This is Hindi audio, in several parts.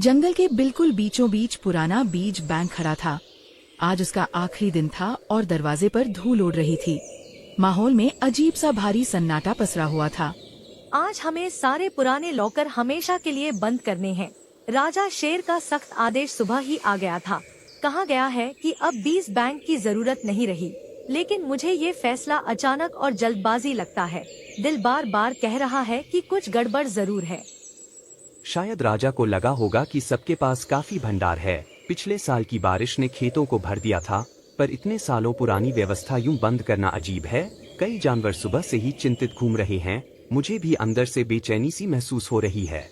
जंगल के बिल्कुल बीचों बीच पुराना बीज बैंक खड़ा था। आज उसका आखिरी दिन था और दरवाजे पर धूल उड़ रही थी। माहौल में अजीब सा भारी सन्नाटा पसरा हुआ था। आज हमें सारे पुराने लॉकर हमेशा के लिए बंद करने हैं। राजा शेर का सख्त आदेश सुबह ही आ गया था। कहा गया है कि अब 20 बैंक की जरूरत नहीं रही, लेकिन मुझे ये फैसला अचानक और जल्दबाजी लगता है। दिल बार बार कह रहा है कि कुछ गड़बड़ जरूर है। शायद राजा को लगा होगा कि सबके पास काफी भंडार है। पिछले साल की बारिश ने खेतों को भर दिया था, पर इतने सालों पुरानी व्यवस्था यूं बंद करना अजीब है। कई जानवर सुबह से ही चिंतित घूम रहे हैं। मुझे भी अंदर से बेचैनी सी महसूस हो रही है।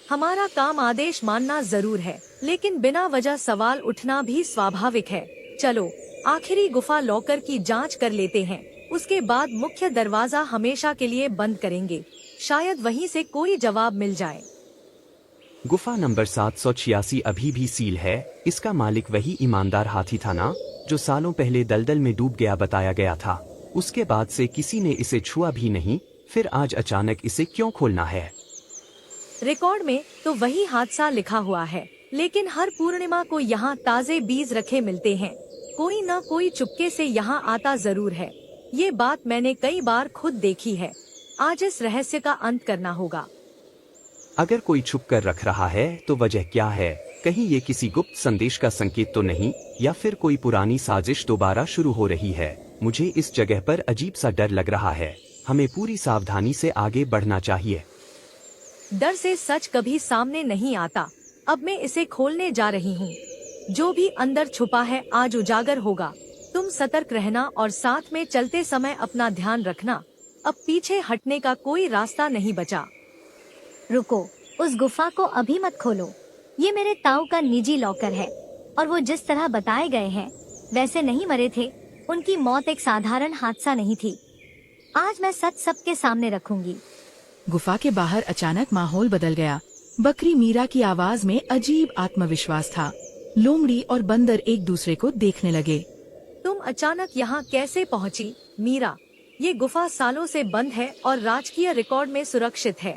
हमारा काम आदेश मानना जरूर है, लेकिन बिना वजह सवाल उठना भी स्वाभाविक है। चलो आखिरी गुफा लॉकर की जांच कर लेते हैं। उसके बाद मुख्य दरवाजा हमेशा के लिए बंद करेंगे। शायद वहीं से कोई जवाब मिल जाए। गुफा नंबर 786 अभी भी सील है। इसका मालिक वही ईमानदार हाथी था ना, जो सालों पहले दलदल में डूब गया बताया गया था। उसके बाद से किसी ने इसे छुआ भी नहीं। फिर आज अचानक इसे क्यों खोलना है? रिकॉर्ड में तो वही हादसा लिखा हुआ है, लेकिन हर पूर्णिमा को यहाँ ताजे बीज रखे मिलते हैं। कोई न कोई चुपके से यहाँ आता जरूर है। ये बात मैंने कई बार खुद देखी है। आज इस रहस्य का अंत करना होगा। अगर कोई छुप कर रख रहा है तो वजह क्या है? कहीं ये किसी गुप्त संदेश का संकेत तो नहीं, या फिर कोई पुरानी साजिश दोबारा शुरू हो रही है? मुझे इस जगह पर अजीब सा डर लग रहा है। हमें पूरी सावधानी से आगे बढ़ना चाहिए। डर से सच कभी सामने नहीं आता। अब मैं इसे खोलने जा रही हूँ। जो भी अंदर छुपा है आज उजागर होगा। तुम सतर्क रहना और साथ में चलते समय अपना ध्यान रखना। अब पीछे हटने का कोई रास्ता नहीं बचा। रुको, उस गुफा को अभी मत खोलो। ये मेरे ताऊ का निजी लॉकर है और वो जिस तरह बताए गए हैं वैसे नहीं मरे थे। उनकी मौत एक साधारण हादसा नहीं थी। आज मैं सच सबके सामने रखूंगी। गुफा के बाहर अचानक माहौल बदल गया। बकरी मीरा की आवाज में अजीब आत्मविश्वास था। लोमड़ी और बंदर एक दूसरे को देखने लगे। तुम अचानक यहाँ कैसे पहुँची मीरा? ये गुफा सालों से बंद है और राजकीय रिकॉर्ड में सुरक्षित है।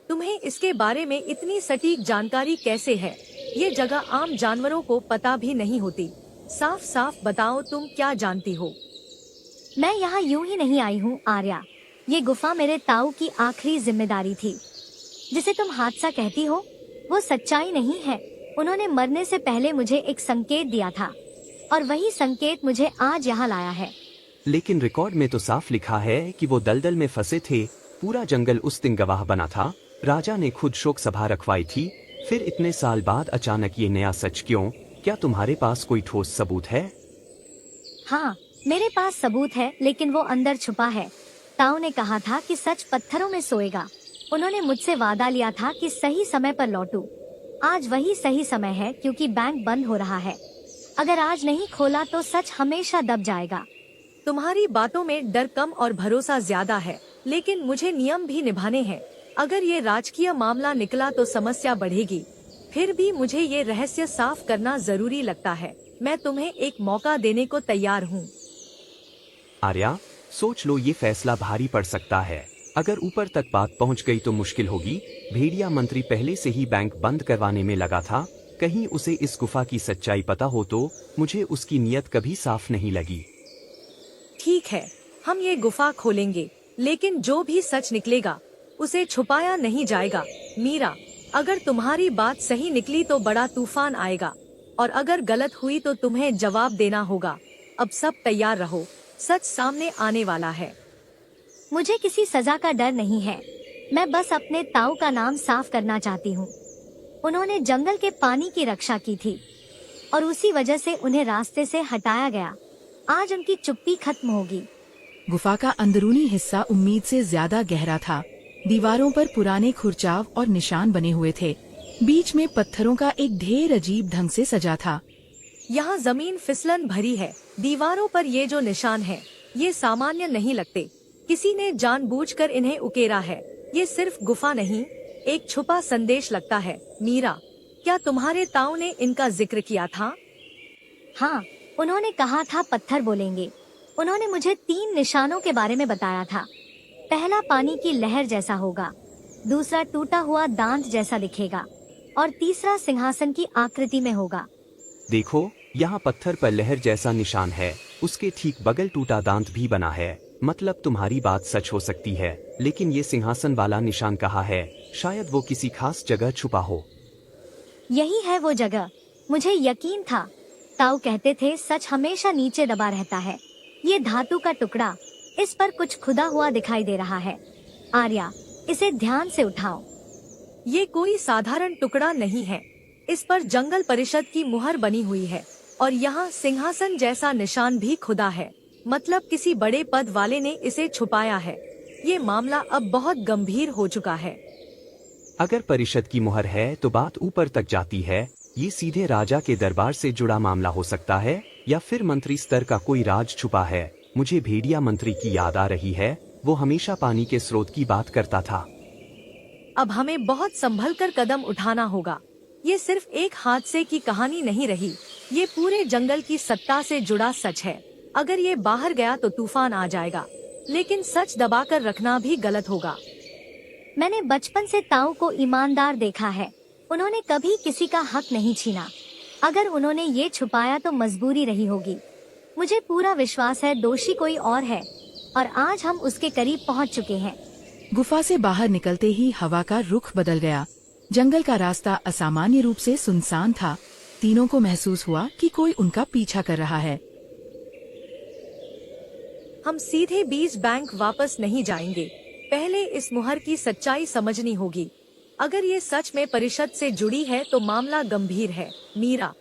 तुम्हें इसके बारे में इतनी सटीक जानकारी कैसे है? ये जगह आम जानवरों को पता भी नहीं होती। साफ साफ बताओ, तुम क्या जानती हो? मैं यहाँ यूं ही नहीं आई हूँ आर्या। ये गुफा मेरे ताऊ की आखिरी जिम्मेदारी थी। जिसे तुम हादसा कहती हो वो सच्चाई नहीं है। उन्होंने मरने से पहले मुझे एक संकेत दिया था और वही संकेत मुझे आज यहाँ लाया है। लेकिन रिकॉर्ड में तो साफ लिखा है कि वो दलदल में फंसे थे। पूरा जंगल उस दिन गवाह बना था। राजा ने खुद शोक सभा रखवाई थी। फिर इतने साल बाद अचानक ये नया सच क्यों? क्या तुम्हारे पास कोई ठोस सबूत है? हाँ, मेरे पास सबूत है, लेकिन वो अंदर छुपा है। ताऊ ने कहा था कि सच पत्थरों में सोएगा। उन्होंने मुझसे वादा लिया था कि सही समय पर लौटूं। आज वही सही समय है, क्योंकि बैंक बंद हो रहा है। अगर आज नहीं खोला तो सच हमेशा दब जाएगा। तुम्हारी बातों में डर कम और भरोसा ज्यादा है, लेकिन मुझे नियम भी निभाने हैं। अगर ये राजकीय मामला निकला तो समस्या बढ़ेगी। फिर भी मुझे ये रहस्य साफ करना जरूरी लगता है। मैं तुम्हें एक मौका देने को तैयार हूँ। आर्या, सोच लो, ये फैसला भारी पड़ सकता है। अगर ऊपर तक बात पहुंच गई तो मुश्किल होगी। भेड़िया मंत्री पहले से ही बैंक बंद करवाने में लगा था। कहीं उसे इस गुफा की सच्चाई पता हो तो? मुझे उसकी नीयत कभी साफ नहीं लगी। ठीक है, हम ये गुफा खोलेंगे, लेकिन जो भी सच निकलेगा उसे छुपाया नहीं जाएगा। मीरा, अगर तुम्हारी बात सही निकली तो बड़ा तूफान आएगा, और अगर गलत हुई तो तुम्हें जवाब देना होगा। अब सब तैयार रहो, सच सामने आने वाला है। मुझे किसी सजा का डर नहीं है। मैं बस अपने ताऊ का नाम साफ करना चाहती हूँ। उन्होंने जंगल के पानी की रक्षा की थी और उसी वजह से उन्हें रास्ते से हटाया गया। आज उनकी चुप्पी खत्म होगी। गुफा का अंदरूनी हिस्सा उम्मीद से ज्यादा गहरा था। दीवारों पर पुराने खुरचाव और निशान बने हुए थे। बीच में पत्थरों का एक ढेर अजीब ढंग से सजा था। यहाँ जमीन फिसलन भरी है। दीवारों पर ये जो निशान है, ये सामान्य नहीं लगते। किसी ने जानबूझकर इन्हें उकेरा है। ये सिर्फ गुफा नहीं, एक छुपा संदेश लगता है। मीरा, क्या तुम्हारे ताऊ ने इनका जिक्र किया था? हाँ, उन्होंने कहा था पत्थर बोलेंगे। उन्होंने मुझे 3 निशानों के बारे में बताया था। पहला पानी की लहर जैसा होगा, दूसरा टूटा हुआ दांत जैसा दिखेगा और तीसरा सिंहासन की आकृति में होगा। देखो, यहाँ पत्थर पर लहर जैसा निशान है, उसके ठीक बगल टूटा दांत भी बना है। मतलब तुम्हारी बात सच हो सकती है, लेकिन ये सिंहासन वाला निशान कहाँ है? शायद वो किसी खास जगह छुपा हो। यही है वो जगह, मुझे यकीन था। ताऊ कहते थे सच हमेशा नीचे दबा रहता है। ये धातु का टुकड़ा, इस पर कुछ खुदा हुआ दिखाई दे रहा है। आर्या, इसे ध्यान से उठाओ। ये कोई साधारण टुकड़ा नहीं है, इस पर जंगल परिषद की मुहर बनी हुई है और यहाँ सिंहासन जैसा निशान भी खुदा है। मतलब किसी बड़े पद वाले ने इसे छुपाया है। ये मामला अब बहुत गंभीर हो चुका है। अगर परिषद की मुहर है तो बात ऊपर तक जाती है। ये सीधे राजा के दरबार से जुड़ा मामला हो सकता है, या फिर मंत्री स्तर का कोई राज छुपा है। मुझे भेड़िया मंत्री की याद आ रही है, वो हमेशा पानी के स्रोत की बात करता था। अब हमें बहुत संभल कर कदम उठाना होगा। ये सिर्फ एक हादसे की कहानी नहीं रही, ये पूरे जंगल की सत्ता से जुड़ा सच है। अगर ये बाहर गया तो तूफान आ जाएगा, लेकिन सच दबाकर रखना भी गलत होगा। मैंने बचपन से ताऊ को ईमानदार देखा है। उन्होंने कभी किसी का हक नहीं छीना। अगर उन्होंने ये छुपाया तो मजबूरी रही होगी। मुझे पूरा विश्वास है दोषी कोई और है, और आज हम उसके करीब पहुंच चुके हैं। गुफा से बाहर निकलते ही हवा का रुख बदल गया। जंगल का रास्ता असामान्य रूप से सुनसान था। तीनों को महसूस हुआ कि कोई उनका पीछा कर रहा है। हम सीधे बीज बैंक वापस नहीं जाएंगे। पहले इस मुहर की सच्चाई समझनी होगी। अगर ये सच में परिषद से जुड़ी है तो मामला गंभीर है। मीरा,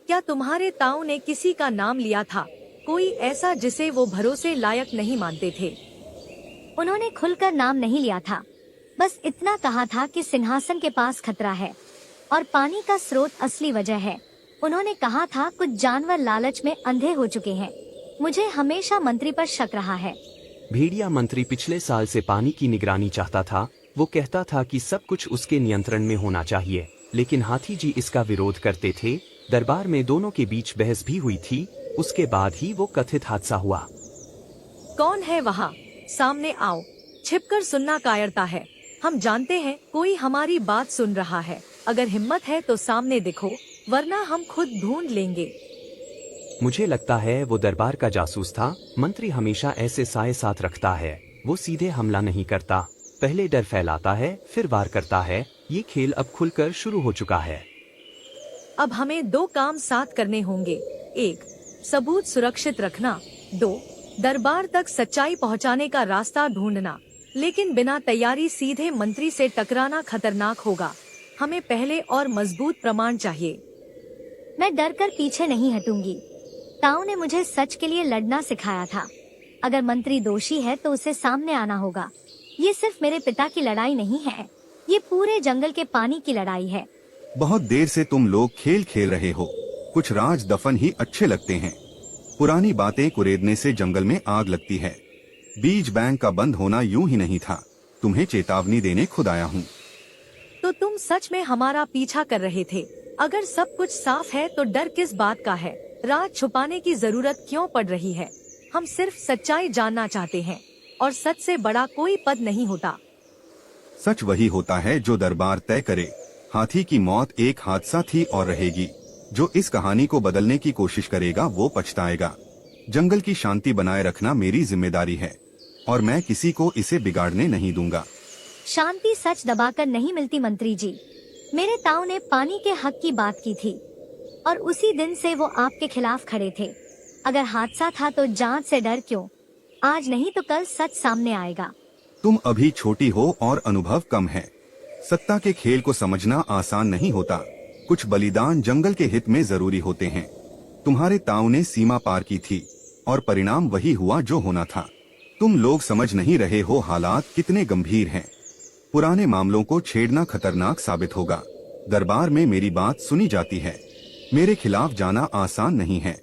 क्या तुम्हारे ताऊ ने किसी का नाम लिया था? कोई ऐसा जिसे वो भरोसे लायक नहीं मानते थे? उन्होंने खुलकर नाम नहीं लिया था, बस इतना कहा था कि सिंहासन के पास खतरा है और पानी का स्रोत असली वजह है। उन्होंने कहा था कुछ जानवर लालच में अंधे हो चुके हैं। मुझे हमेशा मंत्री पर शक रहा है। भेड़िया मंत्री पिछले साल से पानी की निगरानी चाहता था। वो कहता था कि सब कुछ उसके नियंत्रण में होना चाहिए, लेकिन हाथी जी इसका विरोध करते थे। दरबार में दोनों के बीच बहस भी हुई थी। उसके बाद ही वो कथित हादसा हुआ। कौन है वहाँ? सामने आओ। छिपकर सुनना कायरता है। हम जानते हैं कोई हमारी बात सुन रहा है। अगर हिम्मत है तो सामने दिखो, वरना हम खुद ढूंढ लेंगे। मुझे लगता है वो दरबार का जासूस था। मंत्री हमेशा ऐसे साए साथ रखता है। वो सीधे हमला नहीं करता, पहले डर फैलाता है फिर वार करता है। ये खेल अब खुलकर शुरू हो चुका है। अब हमें दो काम साथ करने होंगे। एक, सबूत सुरक्षित रखना। 2, दरबार तक सच्चाई पहुंचाने का रास्ता ढूंढना। लेकिन बिना तैयारी सीधे मंत्री से टकराना खतरनाक होगा। हमें पहले और मजबूत प्रमाण चाहिए। मैं डर कर पीछे नहीं हटूंगी। ताऊ ने मुझे सच के लिए लड़ना सिखाया था। अगर मंत्री दोषी है तो उसे सामने आना होगा। ये सिर्फ मेरे पिता की लड़ाई नहीं है, ये पूरे जंगल के पानी की लड़ाई है। बहुत देर से तुम लोग खेल खेल रहे हो। कुछ राज दफन ही अच्छे लगते हैं। पुरानी बातें कुरेदने से जंगल में आग लगती है। बीज बैंक का बंद होना यूं ही नहीं था। तुम्हें चेतावनी देने खुद आया हूँ। तो तुम सच में हमारा पीछा कर रहे थे? अगर सब कुछ साफ है तो डर किस बात का है? राज छुपाने की जरूरत क्यों पड़ रही है? हम सिर्फ सच्चाई जानना चाहते हैं, और सच से बड़ा कोई पद नहीं होता। सच वही होता है जो दरबार तय करे। हाथी की मौत एक हादसा थी और रहेगी। जो इस कहानी को बदलने की कोशिश करेगा वो पछताएगा। जंगल की शांति बनाए रखना मेरी जिम्मेदारी है, और मैं किसी को इसे बिगाड़ने नहीं दूंगा। शांति सच दबाकर नहीं मिलती मंत्री जी। मेरे ताऊ ने पानी के हक की बात की थी, और उसी दिन से वो आपके खिलाफ खड़े थे। अगर हादसा था तो जांच से डर क्यों? आज नहीं तो कल सच सामने आएगा। तुम अभी छोटी हो और अनुभव कम है। सत्ता के खेल को समझना आसान नहीं होता। कुछ बलिदान जंगल के हित में जरूरी होते हैं। तुम्हारे ताऊ ने सीमा पार की थी, और परिणाम वही हुआ जो होना था। तुम लोग समझ नहीं रहे हो हालात कितने गंभीर हैं। पुराने मामलों को छेड़ना खतरनाक साबित होगा। दरबार में मेरी बात सुनी जाती है। मेरे खिलाफ जाना आसान नहीं है।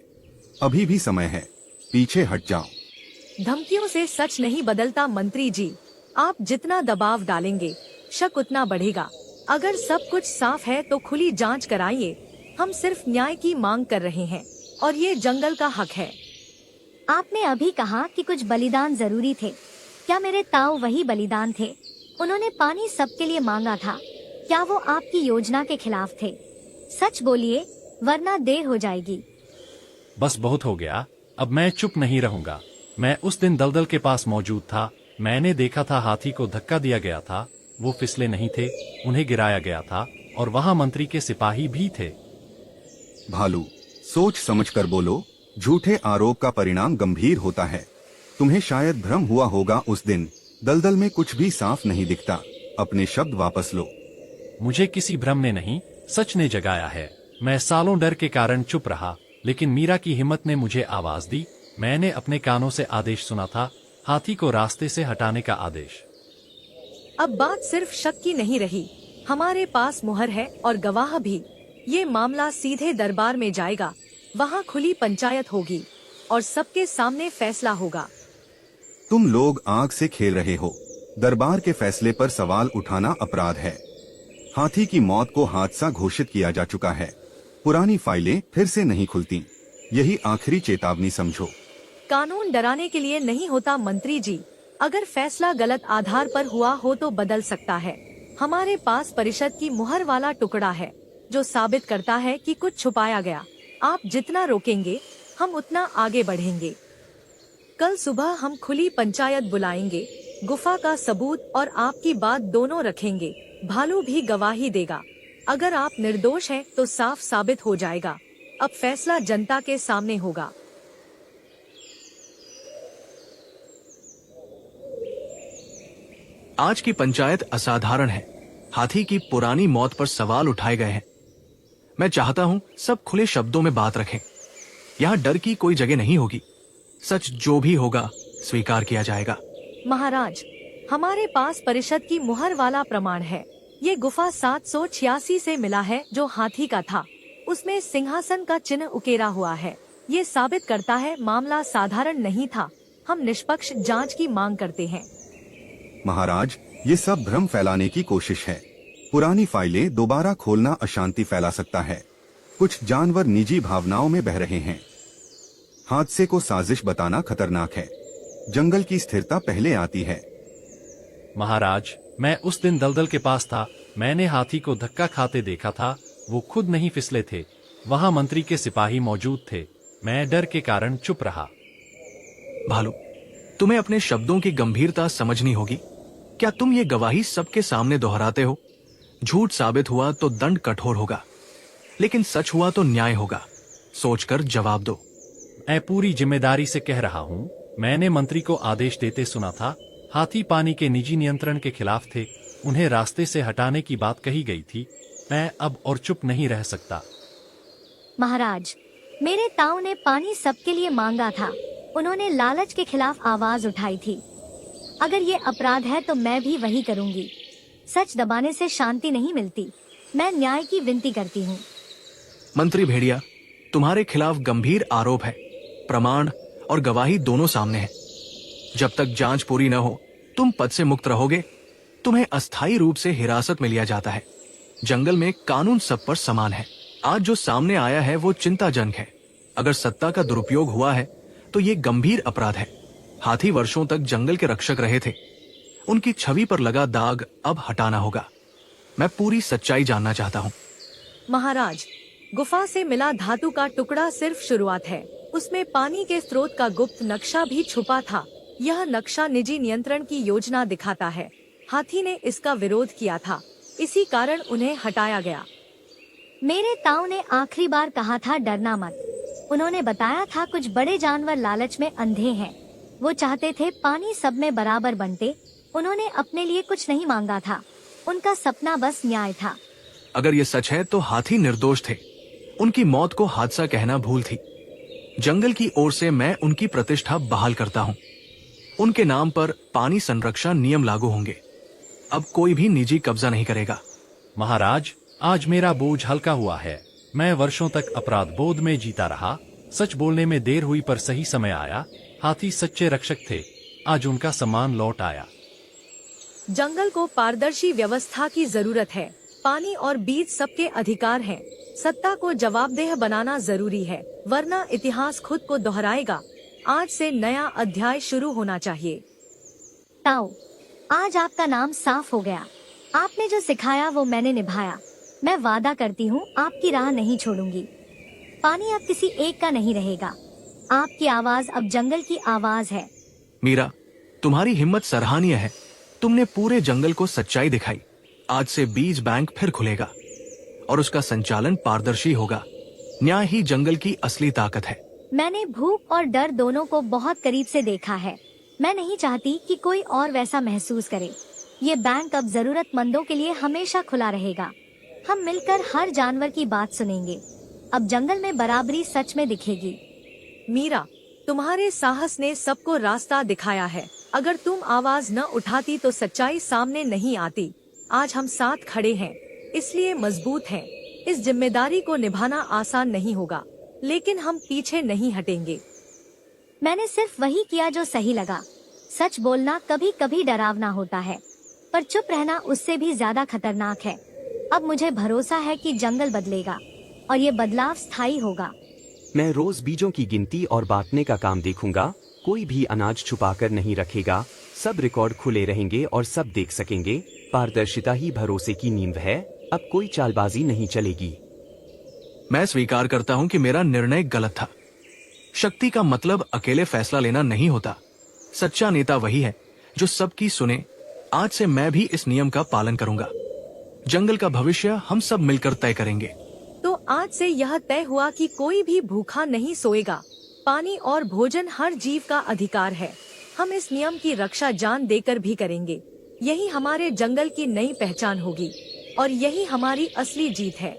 अभी भी समय है, पीछे हट जाओ। धमकियों से सच नहीं बदलता मंत्री जी। आप जितना दबाव डालेंगे शक उतना बढ़ेगा। अगर सब कुछ साफ है तो खुली जांच कराइए। हम सिर्फ न्याय की मांग कर रहे हैं, और ये जंगल का हक है। आपने अभी कहा कि कुछ बलिदान जरूरी थे। क्या मेरे ताऊ वही बलिदान थे? उन्होंने पानी सबके लिए मांगा था, क्या वो आपकी योजना के खिलाफ थे? सच बोलिए, वरना देर हो जाएगी। बस बहुत हो गया, अब मैं चुप नहीं रहूंगा। मैं उस दिन दलदल के पास मौजूद था। मैंने देखा था हाथी को धक्का दिया गया था। वो फिसले नहीं थे, उन्हें गिराया गया था, और वहां मंत्री के सिपाही भी थे। भालू, सोच समझकर बोलो। झूठे आरोप का परिणाम गंभीर होता है। तुम्हें शायद भ्रम हुआ होगा। उस दिन दलदल में कुछ भी साफ नहीं दिखता। अपने शब्द वापस लो। मुझे किसी भ्रम ने नहीं, सच ने जगाया है। मैं सालों डर के कारण चुप रहा, लेकिन मीरा की हिम्मत ने मुझे आवाज दी। मैंने अपने कानों से आदेश सुना था, हाथी को रास्ते से हटाने का आदेश। अब बात सिर्फ शक की नहीं रही, हमारे पास मुहर है और गवाह भी। ये मामला सीधे दरबार में जाएगा। वहाँ खुली पंचायत होगी और सबके सामने फैसला होगा। तुम लोग आग से खेल रहे हो। दरबार के फैसले पर सवाल उठाना अपराध है। हाथी की मौत को हादसा घोषित किया जा चुका है। पुरानी फाइलें फिर से नहीं खुलती। यही आखिरी चेतावनी समझो। कानून डराने के लिए नहीं होता मंत्री जी। अगर फैसला गलत आधार पर हुआ हो तो बदल सकता है। हमारे पास परिषद की मुहर वाला टुकड़ा है जो साबित करता है कि कुछ छुपाया गया। आप जितना रोकेंगे हम उतना आगे बढ़ेंगे। कल सुबह हम खुली पंचायत बुलाएंगे। गुफा का सबूत और आपकी बात दोनों रखेंगे। भालू भी गवाही देगा। अगर आप निर्दोष हैं तो साफ साबित हो जाएगा। अब फैसला जनता के सामने होगा। आज की पंचायत असाधारण है। हाथी की पुरानी मौत पर सवाल उठाए गए हैं। मैं चाहता हूं सब खुले शब्दों में बात रखें। यहाँ डर की कोई जगह नहीं होगी। सच जो भी होगा स्वीकार किया जाएगा। महाराज, हमारे पास परिषद की मुहर वाला प्रमाण है। ये गुफा 786 से मिला है जो हाथी का था। उसमें सिंहासन का चिन्ह उकेरा हुआ है। ये साबित करता है मामला साधारण नहीं था। हम निष्पक्ष जांच की मांग करते हैं। महाराज, ये सब भ्रम फैलाने की कोशिश है। पुरानी फाइलें दोबारा खोलना अशांति फैला सकता है। कुछ जानवर निजी भावनाओं में बह रहे हैं। हादसे को साजिश बताना खतरनाक है। जंगल की स्थिरता पहले आती है। महाराज, मैं उस दिन दलदल के पास था। मैंने हाथी को धक्का खाते देखा था। वो खुद नहीं फिसले थे। वहां मंत्री के सिपाही मौजूद थे। मैं डर के कारण चुप रहा। भालू, तुम्हें अपने शब्दों की गंभीरता समझनी होगी। क्या तुम ये गवाही सबके सामने दोहराते हो? झूठ साबित हुआ तो दंड कठोर होगा, लेकिन सच हुआ तो न्याय होगा। सोचकर जवाब दो। मैं पूरी जिम्मेदारी से कह रहा हूँ। मैंने मंत्री को आदेश देते सुना था। हाथी पानी के निजी नियंत्रण के खिलाफ थे। उन्हें रास्ते से हटाने की बात कही गई थी। मैं अब और चुप नहीं रह सकता। महाराज, मेरे ताऊ ने पानी सबके लिए मांगा था। उन्होंने लालच के खिलाफ आवाज उठाई थी। अगर ये अपराध है तो मैं भी वही करूंगी। सच दबाने से शांति नहीं मिलती। मैं न्याय की विनती करती हूँ। मंत्री भेड़िया, तुम्हारे खिलाफ गंभीर आरोप है। प्रमाण और गवाही दोनों सामने है। जब तक जांच पूरी न हो तुम पद से मुक्त रहोगे। तुम्हें अस्थायी रूप से हिरासत में लिया जाता है। जंगल में कानून सब पर समान है। आज जो सामने आया है वो चिंताजनक है। अगर सत्ता का दुरुपयोग हुआ है तो ये गंभीर अपराध है। हाथी वर्षों तक जंगल के रक्षक रहे थे। उनकी छवि पर लगा दाग अब हटाना होगा। मैं पूरी सच्चाई जानना चाहता हूँ। महाराज, गुफा से मिला धातु का टुकड़ा सिर्फ शुरुआत है। उसमें पानी के स्रोत का गुप्त नक्शा भी छुपा था। यह नक्शा निजी नियंत्रण की योजना दिखाता है। हाथी ने इसका विरोध किया था, इसी कारण उन्हें हटाया गया। मेरे ताऊ ने आखिरी बार कहा था डरना मत। उन्होंने बताया था कुछ बड़े जानवर लालच में अंधे हैं। वो चाहते थे पानी सब में बराबर बंटे। उन्होंने अपने लिए कुछ नहीं मांगा था। उनका सपना बस न्याय था। अगर ये सच है तो हाथी निर्दोष थे। उनकी मौत को हादसा कहना भूल थी। जंगल की ओर से मैं उनकी प्रतिष्ठा बहाल करता हूँ। उनके नाम पर पानी संरक्षण नियम लागू होंगे। अब कोई भी निजी कब्जा नहीं करेगा। महाराज, आज मेरा बोझ हल्का हुआ है। मैं वर्षों तक अपराध बोध में जीता रहा। सच बोलने में देर हुई पर सही समय आया। हाथी सच्चे रक्षक थे। आज उनका सम्मान लौट आया। जंगल को पारदर्शी व्यवस्था की जरूरत है। पानी और बीज सबके अधिकार हैं। सत्ता को जवाबदेह बनाना जरूरी है, वरना इतिहास खुद को दोहराएगा। आज से नया अध्याय शुरू होना चाहिए। ताऊ, आज आपका नाम साफ हो गया। आपने जो सिखाया वो मैंने निभाया। मैं वादा करती हूँ आपकी राह नहीं छोड़ूंगी। पानी अब किसी एक का नहीं रहेगा। आपकी आवाज अब जंगल की आवाज है। मीरा, तुम्हारी हिम्मत सराहनीय है। तुमने पूरे जंगल को सच्चाई दिखाई। आज से बीज बैंक फिर खुलेगा और उसका संचालन पारदर्शी होगा। न्याय ही जंगल की असली ताकत है। मैंने भूख और डर दोनों को बहुत करीब से देखा है। मैं नहीं चाहती कि कोई और वैसा महसूस करे। ये बैंक अब जरूरतमंदों के लिए हमेशा खुला रहेगा। हम मिलकर हर जानवर की बात सुनेंगे। अब जंगल में बराबरी सच में दिखेगी। मीरा, तुम्हारे साहस ने सबको रास्ता दिखाया है। अगर तुम आवाज न उठाती तो सच्चाई सामने नहीं आती। आज हम साथ खड़े हैं, इसलिए मजबूत हैं। इस जिम्मेदारी को निभाना आसान नहीं होगा, लेकिन हम पीछे नहीं हटेंगे। मैंने सिर्फ वही किया जो सही लगा। सच बोलना कभी कभी डरावना होता है, पर चुप रहना उससे भी ज्यादा खतरनाक है। अब मुझे भरोसा है कि जंगल बदलेगा और ये बदलाव स्थायी होगा। मैं रोज बीजों की गिनती और बांटने का काम देखूंगा। कोई भी अनाज छुपाकर नहीं रखेगा। सब रिकॉर्ड खुले रहेंगे और सब देख सकेंगे। पारदर्शिता ही भरोसे की नींव है। अब कोई चालबाजी नहीं चलेगी। मैं स्वीकार करता हूँ कि मेरा निर्णय गलत था। शक्ति का मतलब अकेले फैसला लेना नहीं होता। सच्चा नेता वही है जो सबकी सुने। आज से मैं भी इस नियम का पालन करूंगा। जंगल का भविष्य हम सब मिलकर तय करेंगे। तो आज से यह तय हुआ कि कोई भी भूखा नहीं सोएगा। पानी और भोजन हर जीव का अधिकार है। हम इस नियम की रक्षा जान देकर भी करेंगे। यही हमारे जंगल की नई पहचान होगी और यही हमारी असली जीत है।